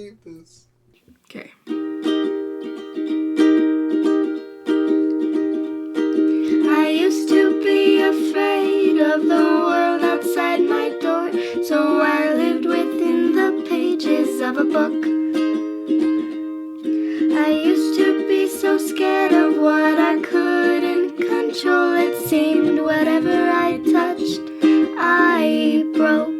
hate this. Okay. I used to be afraid of the world outside my door, so I lived within the pages of a book. I used to be so scared of what I couldn't control. It seemed whatever I touched, I broke.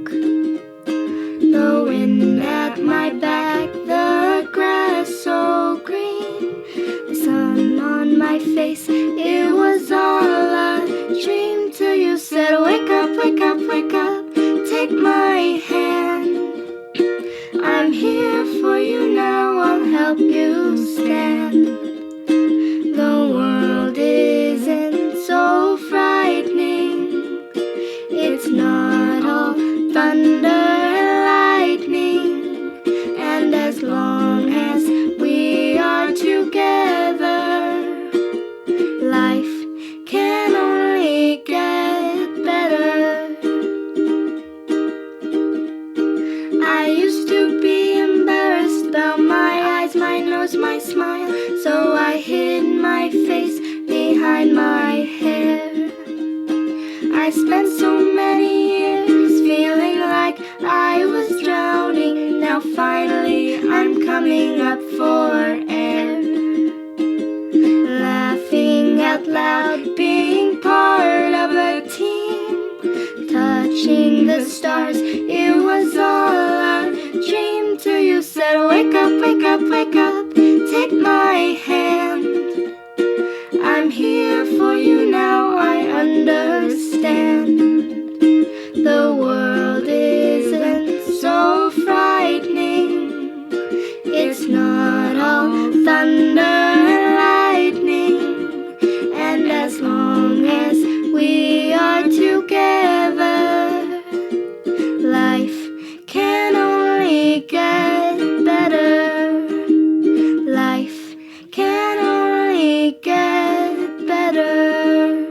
The wind at my back, the grass so green, the sun on my face, it was all a dream till you said, wake up, wake up, wake up, take my hand. I'm here for you now, I'll help you stand. The world isn't so frightening, it's not all thunder and lightning, and as long as we are together, life can only get better. I used to be embarrassed about my eyes, my nose, my smile, so I hid my face behind my hair. I spent so many years feeling like I was drowning. Now finally I'm coming up for air. Laughing out loud, being part of a team, touching the stars, it was all a dream till you said, wake up, wake up, wake up, take my hand. I'm here for you now, I understand. The world isn't so frightening, it's not all thunder and lightning, and as long as we are together, life can only get better. Life can only get better.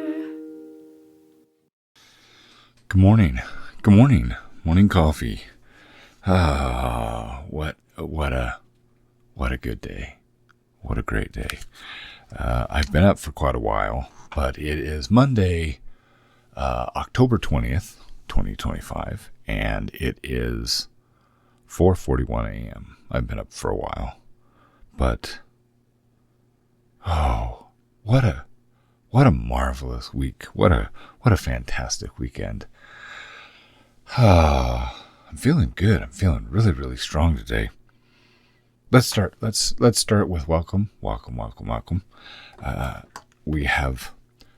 Good morning. Good morning. Morning coffee. What a good day. What a great day. I've been up for quite a while, but it is Monday, October 20th, 2025, and it is 4:41 a.m. I've been up for a while, but what a marvelous week. What a fantastic weekend. I'm feeling good. I'm feeling really, really strong today. Let's start with welcome. We have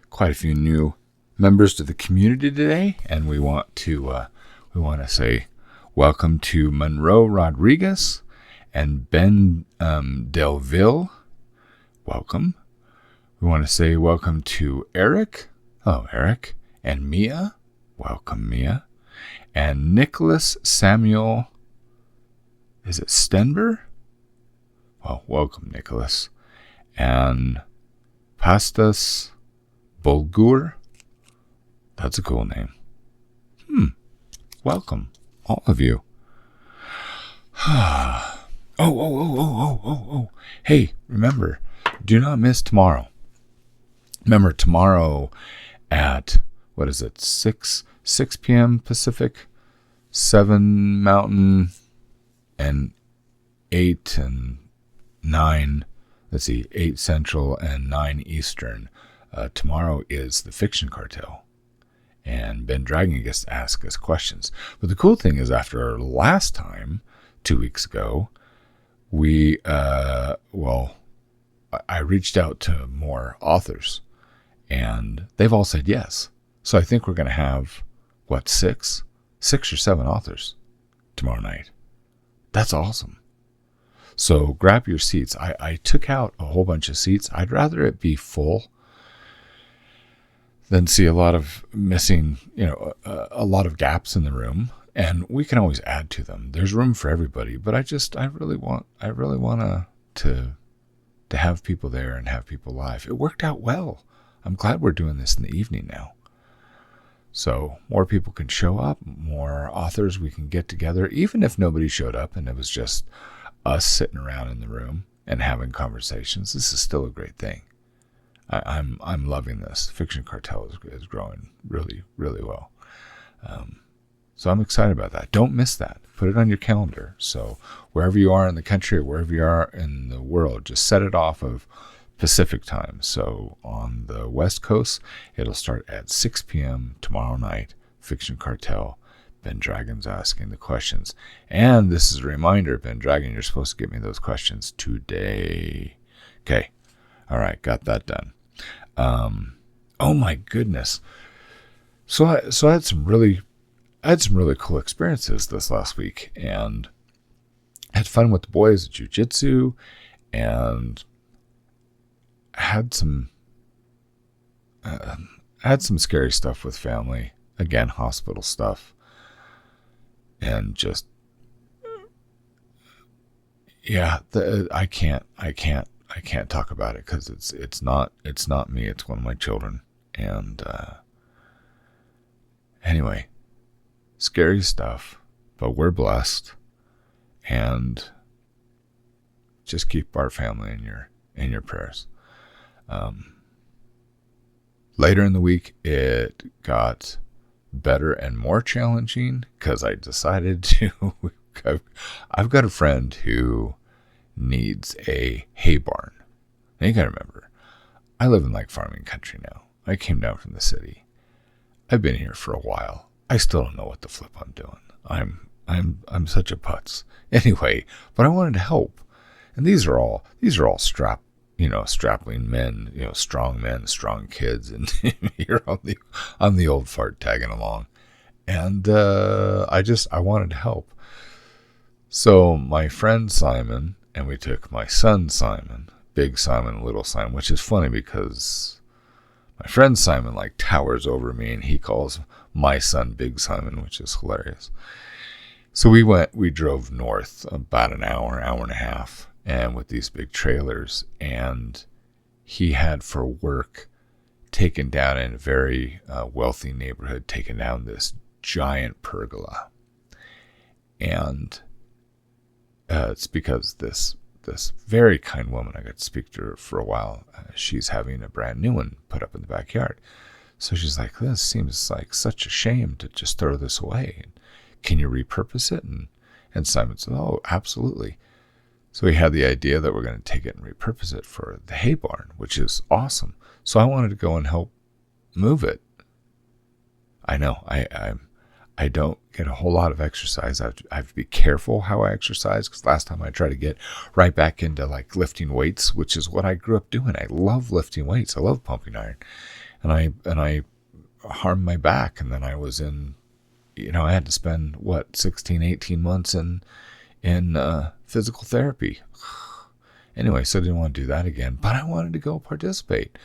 quite a few new members to the community today, and we want to say welcome to Monroe Rodriguez and Ben Delville. Welcome. We want to say welcome to Eric. Hello, Eric. And Mia. Welcome, Mia. And Nicholas Samuel. Is it Stenber? Well, welcome, Nicholas. And Pastas Bulgur. That's a cool name. Welcome, all of you. Oh. Hey, remember, do not miss tomorrow. Remember, tomorrow at, 6 p.m. Pacific, 7 Mountain, and 8 and 9, 8 Central and 9 Eastern. Tomorrow is the Fiction Cartel, and Ben Dragon gets to ask us questions. But the cool thing is, after our last time, 2 weeks ago, I reached out to more authors, and they've all said yes. So I think we're going to have, 6 or 7 authors tomorrow night. That's awesome. So grab your seats. I took out a whole bunch of seats. I'd rather it be full than see a lot of missing, a lot of gaps in the room. And we can always add to them. There's room for everybody, but I really want to have people there and have people live. It worked out well. I'm glad we're doing this in the evening now. So more people can show up, more authors we can get together, even if nobody showed up and it was just us sitting around in the room and having conversations, this is still a great thing. I'm loving this. Fiction Cartel is growing really, really well. So I'm excited about that. Don't miss that. Put it on your calendar. So wherever you are in the country or wherever you are in the world, just set it off of Pacific time. So on the West Coast, it'll start at 6 p.m. tomorrow night. Fiction Cartel. Ben Dragon's asking the questions. And this is a reminder, Ben Dragon, you're supposed to give me those questions today. Okay. All right. Got that done. Oh my goodness. So I had some really cool experiences this last week, and had fun with the boys at jiu-jitsu, and had some scary stuff with family, again, hospital stuff, and just, yeah, I can't talk about it because it's not me, it's one of my children. And anyway, scary stuff, but we're blessed, and just keep our family in your prayers. Later in the week, it got better and more challenging because I decided to. I've got a friend who needs a hay barn. Now you gotta remember, I live in like farming country now. I came down from the city. I've been here for a while. I still don't know what the flip I'm doing. I'm such a putz. Anyway, but I wanted to help. And these are all strapling men, strong men, strong kids, and you're on the old fart tagging along. And I wanted to help. So my friend Simon, and we took my son Simon, big Simon, little Simon, which is funny because my friend Simon like towers over me, and he calls my son Big Simon, which is hilarious. So we drove north about an hour and a half, and with these big trailers, and he had for work taken down in a very wealthy neighborhood, taken down this giant pergola. And it's because this very kind woman, I got to speak to her for a while, she's having a brand new one put up in the backyard. So she's like, this seems like such a shame to just throw this away. Can you repurpose it? And Simon said, oh, absolutely. So we had the idea that we're going to take it and repurpose it for the hay barn, which is awesome. So I wanted to go and help move it. I know I don't get a whole lot of exercise. I have to be careful how I exercise, because last time I tried to get right back into like lifting weights, which is what I grew up doing. I love lifting weights. I love pumping iron, and I harmed my back, and then I was in, I had to spend 16, 18 months in physical therapy. Anyway, so I didn't want to do that again, but I wanted to go participate.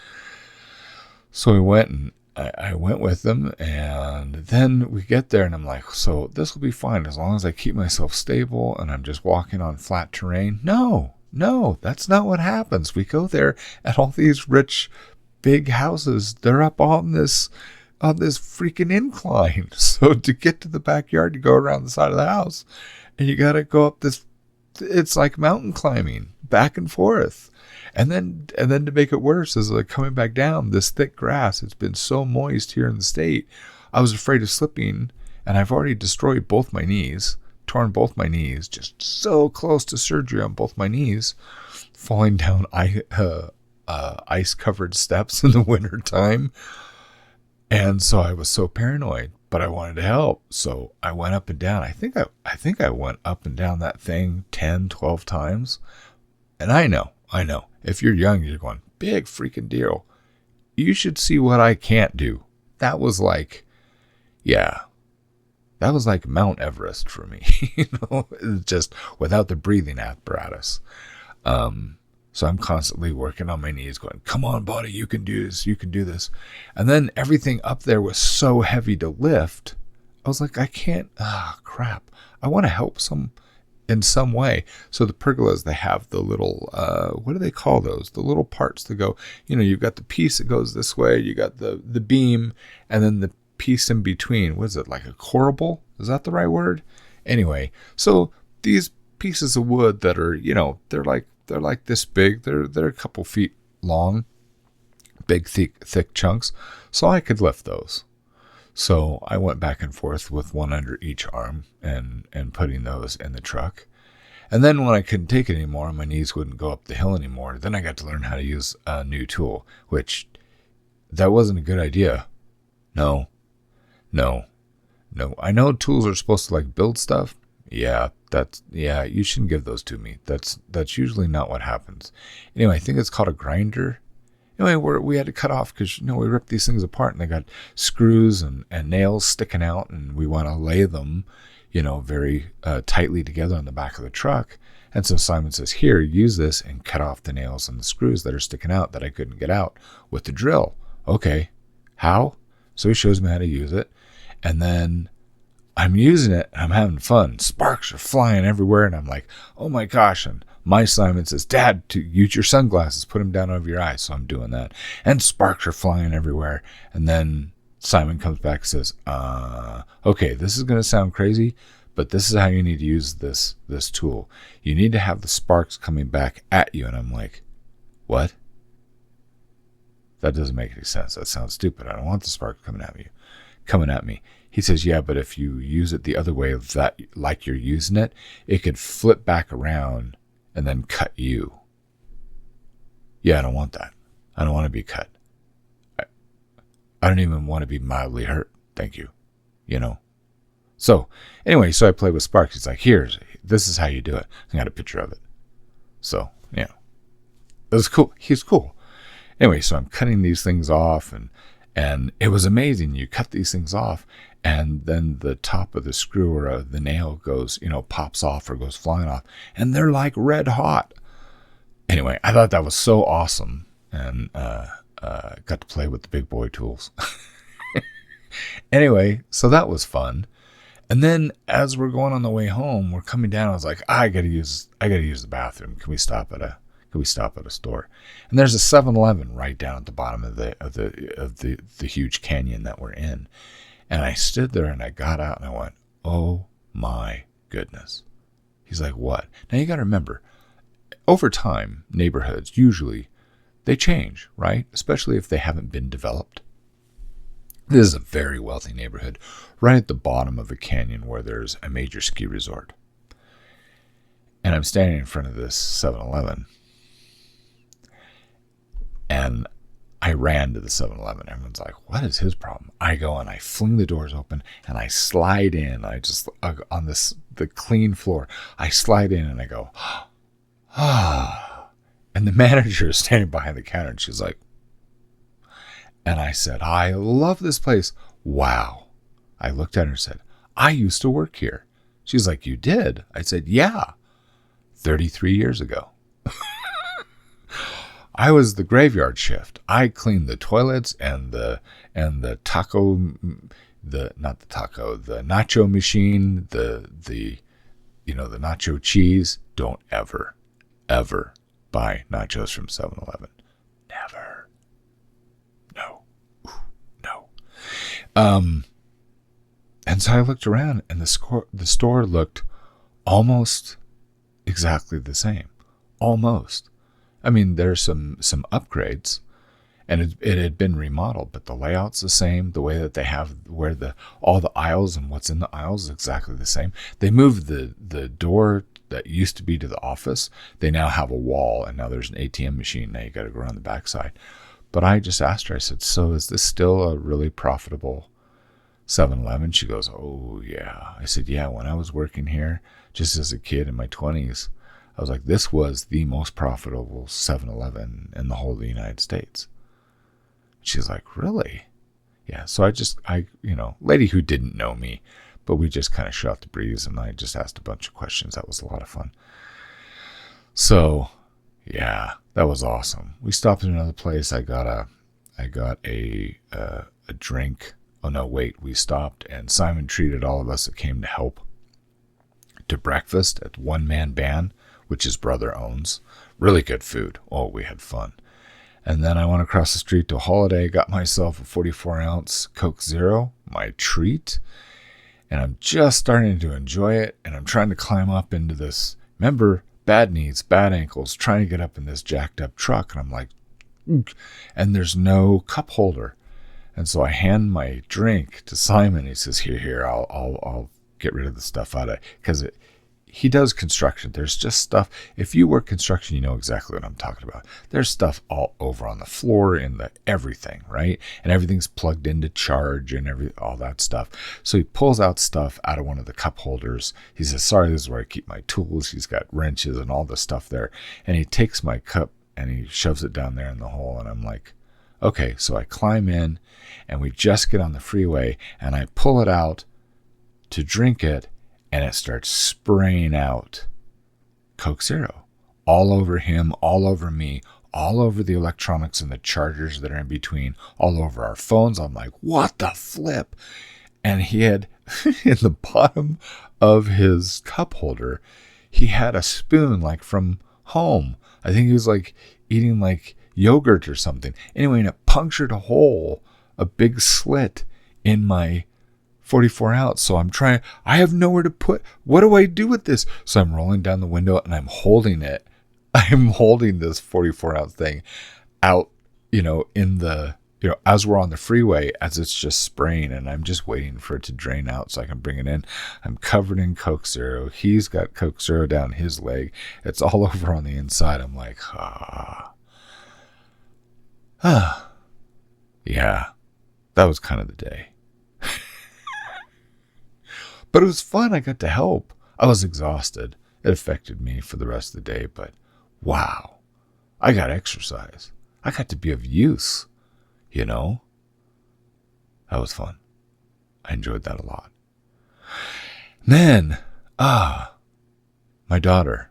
So we went, and I went with them, and then we get there, and I'm like, so this will be fine as long as I keep myself stable and I'm just walking on flat terrain. No, that's not what happens. We go there, and all these rich, big houses, they're up on this freaking incline. So to get to the backyard, you go around the side of the house, and you got to go up this, it's like mountain climbing back and forth. And then to make it worse is like coming back down this thick grass. It's been so moist here in the state. I was afraid of slipping, and I've already destroyed both my knees, torn both my knees, just so close to surgery on both my knees, falling down ice-covered steps in the wintertime. And so I was so paranoid, but I wanted to help. So I went up and down. I think I went up and down that thing 10, 12 times. And I know. If you're young, you're going, big freaking deal. You should see what I can't do. That was like Mount Everest for me. Just without the breathing apparatus. So I'm constantly working on my knees going, come on, buddy, you can do this. You can do this. And then everything up there was so heavy to lift. I was like, I can't. Crap. I want to help in some way. So the pergolas, they have the little, what do they call those? The little parts that go, you've got the piece that goes this way, you got the beam, and then the piece in between. What is it, like a corbel? Is that the right word? Anyway, so these pieces of wood that are, they're like this big. They're a couple feet long, big, thick chunks. So I could lift those. So I went back and forth with one under each arm and putting those in the truck. And then when I couldn't take it anymore, my knees wouldn't go up the hill anymore, then I got to learn how to use a new tool, which that wasn't a good idea. No. I know tools are supposed to like build stuff. Yeah, you shouldn't give those to me. That's usually not what happens. Anyway, I think it's called a grinder. Anyway, we had to cut off because, we ripped these things apart and they got screws and nails sticking out, and we want to lay them, very tightly together on the back of the truck. And so Simon says, here, use this and cut off the nails and the screws that are sticking out that I couldn't get out with the drill. Okay, how? So he shows me how to use it. And then I'm using it and I'm having fun. Sparks are flying everywhere. And I'm like, oh my gosh. And my Simon says, Dad, to use your sunglasses, put them down over your eyes. So I'm doing that. And sparks are flying everywhere. And then Simon comes back and says, okay, this is going to sound crazy, but this is how you need to use this tool. You need to have the sparks coming back at you. And I'm like, what? That doesn't make any sense. That sounds stupid. I don't want the sparks coming at me. He says, yeah, but if you use it the other way, that like you're using it, it could flip back around and then cut you. Yeah, I don't want that. I don't want to be cut. I don't even want to be mildly hurt. Thank you. So anyway, so I play with sparks. He's like, this is how you do it. I got a picture of it. So, it was cool. He's cool. Anyway, so I'm cutting these things off, and it was amazing. You cut these things off, and then the top of the screw or the nail goes, pops off or goes flying off, and they're like red hot. Anyway, I thought that was so awesome, and got to play with the big boy tools. Anyway, so that was fun. And then as we're going on the way home, we're coming down. I was like, I gotta use the bathroom. Can we stop at a store? And there's a 7-Eleven right down at the bottom of the huge canyon that we're in. And I stood there and I got out and I went, oh my goodness. He's like, what? Now you got to remember, over time, neighborhoods usually they change, right? Especially if they haven't been developed. This is a very wealthy neighborhood right at the bottom of a canyon where there's a major ski resort. And I'm standing in front of this 7-Eleven. And I ran to the 7-Eleven. Everyone's like, what is his problem? I go and I fling the doors open and I slide in. I just, on the clean floor, I slide in and I go, ah. And the manager is standing behind the counter and she's like, and I said, I love this place. Wow. I looked at her and said, I used to work here. She's like, you did? I said, yeah, 33 years ago. I was the graveyard shift. I cleaned the toilets and the nacho machine, the nacho cheese. Don't ever buy nachos from 7-Eleven. Never. No. And so I looked around and the store looked almost exactly the same. Almost. I mean, there's some upgrades, and it had been remodeled, but the layout's the same. The way that they have where all the aisles and what's in the aisles is exactly the same. They moved the door that used to be to the office. They now have a wall, and now there's an ATM machine. Now you got to go around the backside. But I just asked her. I said, "So is this still a really profitable 7-Eleven?" She goes, "Oh yeah." I said, "Yeah. When I was working here, just as a kid in my 20s." I was like, this was the most profitable 7-Eleven in the whole of the United States. She's like, really? Yeah. So I lady who didn't know me, but we just kind of shot the breeze and I just asked a bunch of questions. That was a lot of fun. So yeah, that was awesome. We stopped at another place. I got a drink. Oh no, wait, we stopped and Simon treated all of us that came to help to breakfast at One Man Band, which his brother owns. Really good food. Oh, we had fun. And then I went across the street to Holiday, got myself a 44-ounce Coke Zero, my treat. And I'm just starting to enjoy it. And I'm trying to climb up into this Remember, bad knees, bad ankles, trying to get up in this jacked up truck. And I'm like, "Ugh." And there's no cup holder. And so I hand my drink to Simon. He says, here, I'll get rid of the stuff out of it. Because he does construction. There's just stuff. If you work construction, you know exactly what I'm talking about. There's stuff all over on the floor in the everything, right? And everything's plugged into charge and all that stuff. So he pulls out stuff out of one of the cup holders. He says, sorry, this is where I keep my tools. He's got wrenches and all this stuff there. And he takes my cup and he shoves it down there in the hole. And I'm like, okay. So I climb in and we just get on the freeway and I pull it out to drink it. And it starts spraying out Coke Zero all over him, all over me, all over the electronics and the chargers that are in between, all over our phones. I'm like, what the flip? And he had, in the bottom of his cup holder, he had a spoon like from home. I think he was like eating like yogurt or something. Anyway, and it punctured a big slit in my 44 ounce. So I have nowhere to put. What do I do with this? So I'm rolling down the window and I'm holding it. I'm holding this 44 ounce thing out, as we're on the freeway, as it's just spraying, and I'm just waiting for it to drain out so I can bring it in. I'm covered in Coke Zero. He's got Coke Zero down his leg. It's all over on the inside. I'm like, yeah, that was kind of the day. But it was fun. I got to help. I was exhausted. It affected me for the rest of the day, but wow, I got exercise. I got to be of use, That was fun. I enjoyed that a lot. Then, my daughter,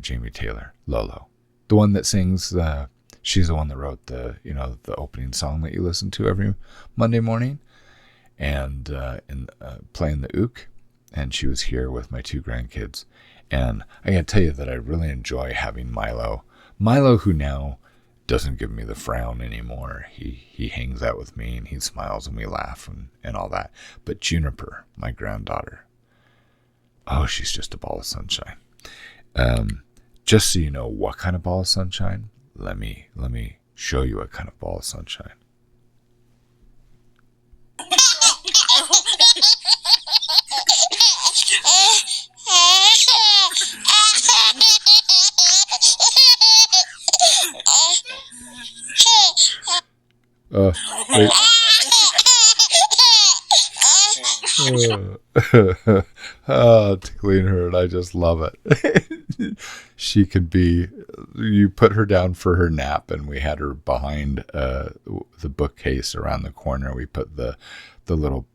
Jamie Taylor, Lolo, the one that sings, she's the one that wrote the opening song that you listen to every Monday morning and playing the uke. And she was here with my 2 grandkids. And I got to tell you that I really enjoy having Milo. Milo, who now doesn't give me the frown anymore. He hangs out with me and he smiles and we laugh and all that. But Juniper, my granddaughter, she's just a ball of sunshine. Just so you know what kind of ball of sunshine, let me show you what kind of ball of sunshine. Wait. Tickling her, and I just love it. She can be, you put her down for her nap, and we had her behind the bookcase around the corner. We put the little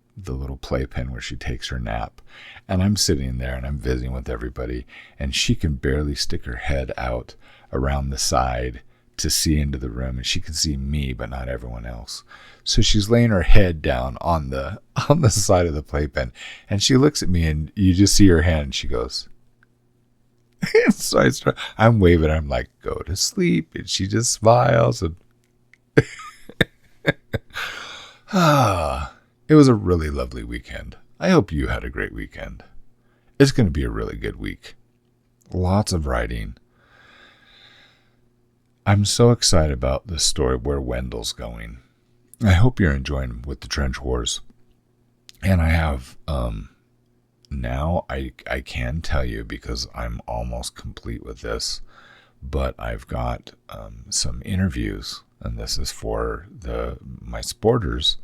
playpen where she takes her nap, and I'm sitting there and I'm visiting with everybody, and she can barely stick her head out around the side to see into the room, and she can see me but not everyone else. So she's laying her head down on the side of the playpen, and she looks at me and you just see her hand and she goes so I'm waving, I'm like, go to sleep, and she just smiles and it was a really lovely weekend. I hope you had a great weekend. It's going to be a really good week. Lots of writing. I'm so excited about this story, where Wendell's going. I hope you're enjoying with the Trench Wars. And I have, now I can tell you, because I'm almost complete with this, but I've got some interviews, and this is for my sporters.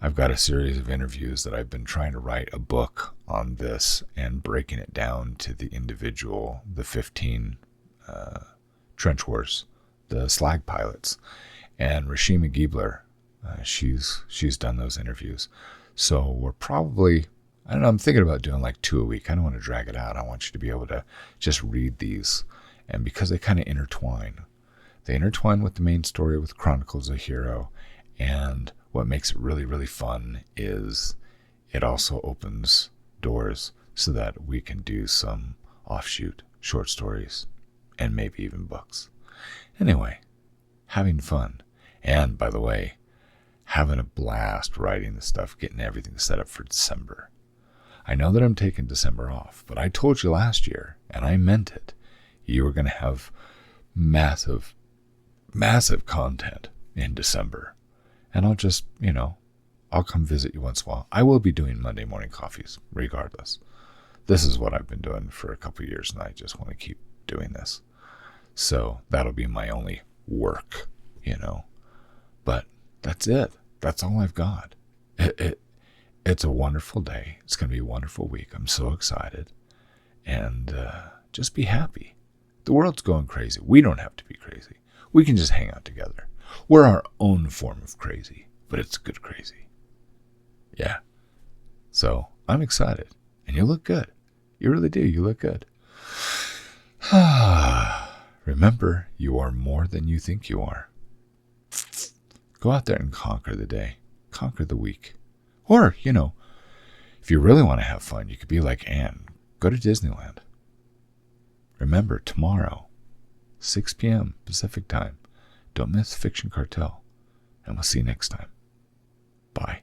I've got a series of interviews that I've been trying to write a book on this and breaking it down to the individual, the 15 trench wars, the slag pilots, and Rashima Giebler. She's done those interviews. So we're probably, I don't know, I'm thinking about doing like 2 a week. I don't want to drag it out. I want you to be able to just read these. And because they kind of intertwine. They intertwine with the main story, with Chronicles of a Hero. And what makes it really, really fun is it also opens doors so that we can do some offshoot short stories and maybe even books. Anyway, having fun. And by the way, having a blast writing the stuff, getting everything set up for December. I know that I'm taking December off, but I told you last year, and I meant it, you were going to have massive, massive content in December. And I'll just, I'll come visit you once in a while. I will be doing Monday morning coffees, regardless. This is what I've been doing for a couple of years, and I just want to keep doing this. So that'll be my only work, But that's it. That's all I've got. It's a wonderful day. It's going to be a wonderful week. I'm so excited. And just be happy. The world's going crazy. We don't have to be crazy. We can just hang out together. We're our own form of crazy, but it's good crazy. Yeah. So I'm excited. And you look good. You really do. You look good. Remember, you are more than you think you are. Go out there and conquer the day. Conquer the week. Or, if you really want to have fun, you could be like Anne. Go to Disneyland. Remember, tomorrow, 6 p.m. Pacific time. Don't miss Fiction Cartel. And we'll see you next time. Bye.